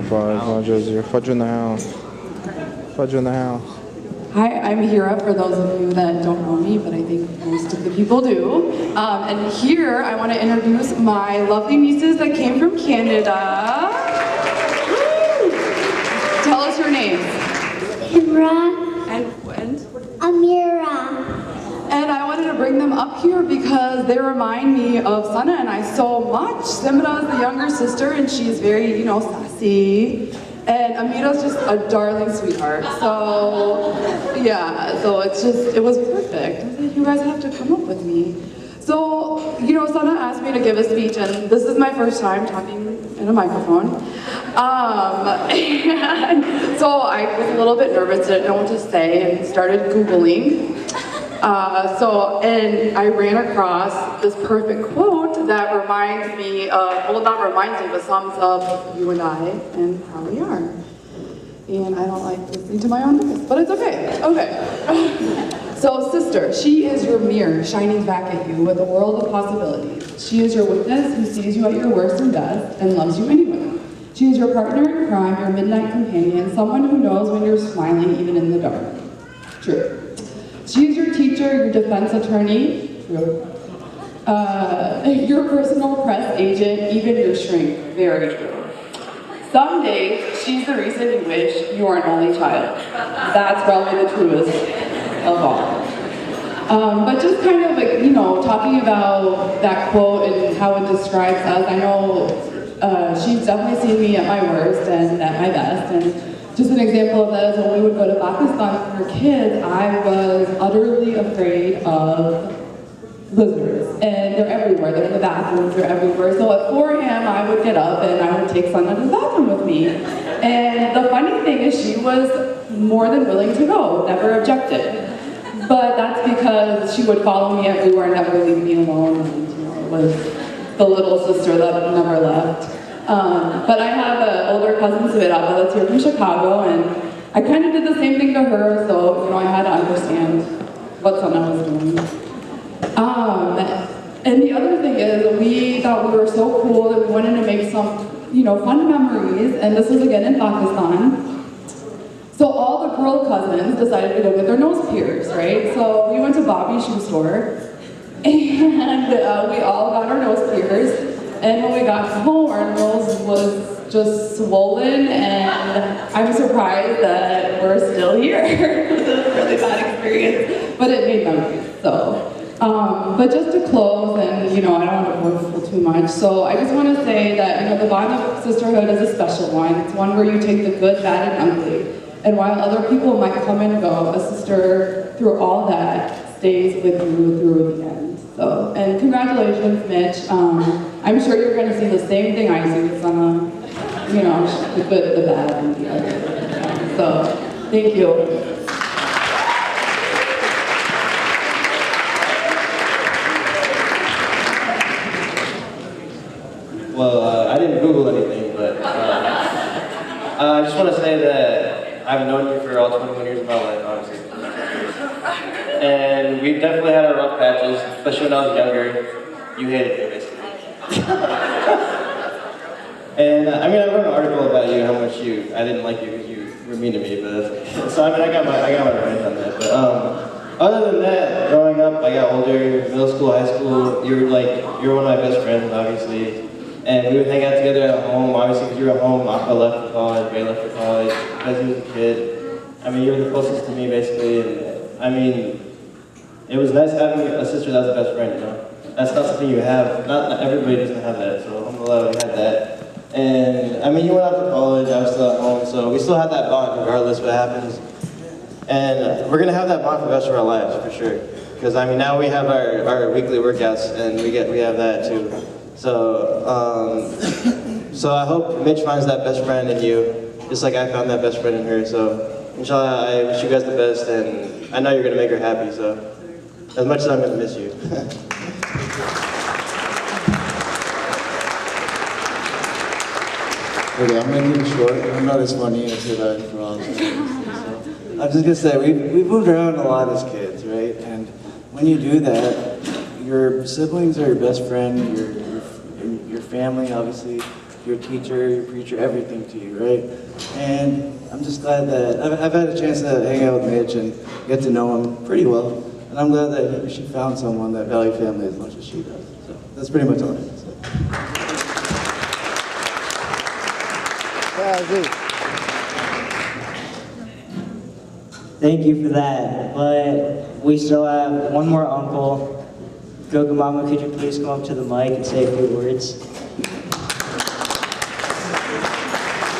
Fudge in the house. Fudge in the house. Hi, I'm Hira, for those of you that don't know me, but I think most of the people do. And here, I want to introduce my lovely nieces that came from Canada. Woo! Tell us your names. Hira. And Amira. And I wanted to bring them up here because they remind me of Sana and I so much. Simra is the younger sister and she's very, sassy. And Amira's just a darling sweetheart. So, yeah, so it was perfect. I said, you guys have to come up with me. So, Sana asked me to give a speech and this is my first time talking in a microphone. And so I was a little bit nervous, didn't know what to say, and started Googling. And I ran across this perfect quote that reminds me of, well, not reminds me, but sums up you and I and how we are. And I don't like listening to my own voice, but it's okay. Okay. So, sister, she is your mirror shining back at you with a world of possibilities. She is your witness who sees you at your worst and best and loves you anyway. She is your partner in crime, your midnight companion, someone who knows when you're smiling even in the dark. True. She is your teacher, your defense attorney, true. Your personal press agent, even your shrink, very true. Some days, she's the reason you wish you were an only child. That's probably the truest of all. But just kind of like, talking about that quote and how it describes us, I know she's definitely seen me at my worst and at my best. And just an example of that is when we would go to Pakistan with her kids, I was utterly afraid of lizards. And they're everywhere. They're in the bathrooms, they're everywhere. So at 4 a.m. I would get up and I would take Sana to the bathroom with me. And the funny thing is she was more than willing to go, never objected. But that's because she would follow me everywhere, never leave me alone. And, it was the little sister that never left. But I have an older cousin, Savirata, that's here from Chicago, and I kind of did the same thing to her, so, I had to understand what Sana was doing. And the other thing is, we thought we were so cool that we wanted to make some, fun memories, and this was again in Pakistan. So all the girl cousins decided to go get their nose pierced, right? So we went to Bobby's shoe store, and we all got our nose pierced. And when we got home, our nose was just swollen, and I'm surprised that we're still here. It was a really bad experience, but it made memories, so. But just to close, and I don't want to bore too much, so I just want to say that, the bond of sisterhood is a special one. It's one where you take the good, bad, and ugly. And while other people might come and go, a sister, through all that, stays with you through the end. So, and congratulations, Mitch. I'm sure you're going to see the same thing I see with Sana, the good, the bad, and the ugly. So, thank you. Well, I didn't Google anything, but I just want to say that I've known you for all 21 years of my life, obviously. And we've definitely had our rough patches, especially when I was younger. You hated me, basically. And I wrote an article about you, how much I didn't like you because you were mean to me, but so I got my rant on that. But other than that, growing up, I got older, middle school, high school, you were one of my best friends, obviously. And we would hang out together at home, obviously because you were at home, Aqua left for college, Ray left for college, because he was a kid. You were the closest to me, basically, and it was nice having a sister that was a best friend, That's not something you have, not everybody doesn't have that, so alhamdulillah, we had that. And, you went off to college, I was still at home, so we still had that bond regardless of what happens. And we're gonna have that bond for the rest of our lives, for sure. Because, now we have our weekly workouts, and we have that too. So, so I hope Mitch finds that best friend in you, just like I found that best friend in her. So, inshallah, I wish you guys the best, and I know you're gonna make her happy. So, as much as I'm gonna miss you. Okay, I'm gonna keep it short. I'm not as funny as that for all. So, I'm just gonna say we've moved around a lot as kids, right? And when you do that, your siblings are your best friend, your family, obviously, your teacher, your preacher, everything to you, right? And I'm just glad that I've had a chance to hang out with Mitch and get to know him pretty well. And I'm glad that she found someone that values family as much as she does. So that's pretty much all I have to say. Yeah, Z. Thank you for that. But we still have one more uncle. Goga Mama, could you please come up to the mic and say a few words?